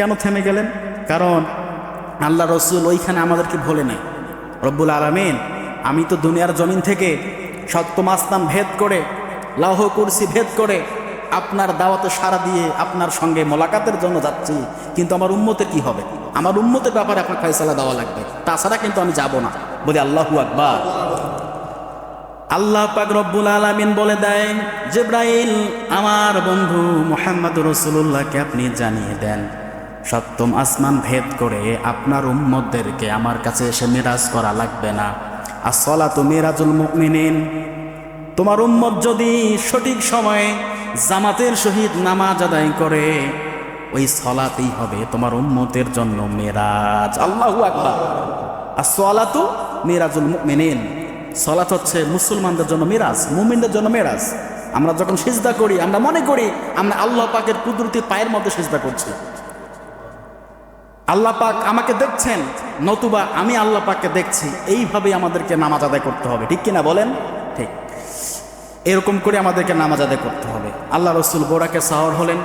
কেন থেমে গেলেন? কারণ আল্লাহ রসুল ওইখানে আমাদেরকে বলে নাই। রব্বুল আলামিন, আমি তো দুনিয়ার জমিন থেকে সপ্তম আসমান ভেদ করে, লৌহ কুরসি ভেদ করে আপনার দাওয়াতে সাড়া দিয়ে আপনার সঙ্গে মোলাকাতের জন্য যাচ্ছি, কিন্তু আমার উম্মতের কি হবে? আমার উম্মতের ব্যাপারে আপনার ফয়সালা দেওয়া লাগবে, তাছাড়া কিন্তু আমি যাব না। বলি আল্লাহু আকবার। আল্লাহ পাক রব্বুল আলামিন বলে দেয়, জিবরাইল, আমার বন্ধু মুহাম্মদুর রাসূলুল্লাহকে আপনি জানিয়ে দেন, সপ্তম আসমান ভেদ করে আপনার উম্মতদেরকে আমার কাছে এসে মিরাজ করা লাগবে না। as-সালাতু মিরাজুল মুমিনিন, তোমার উম্মত যদি সঠিক সময়ে জামাতের সহিত নামাজ আদায় করে, ওই সালাতেই হবে তোমার উম্মতের জন্য মিরাজ। আল্লাহু আকবার। as-সালাতু মিরাজুল মুমিনিন, সালাত হচ্ছে মুসলমানদের জন্য মিরাজ, মুমিনদের জন্য মিরাজ। আমরা যখন সিজদা করি আমরা মনে করি আমরা আল্লাহ পাকের কুদরতি পায়ের মধ্যে সিজদা করছি। আল্লাহ পাক আমাকে দেখছেন, নতুবা আমি আল্লাহ পাককে দেখছি। এইভাবেই আমাদেরকে নামাজ আদায় করতে হবে, ঠিক কিনা বলেন? ঠিক এরকম করে আমাদেরকে নামাজ আদায় করতে হবে। আল্লাহ রসুল বোরাকে সাওয়ার হলেন,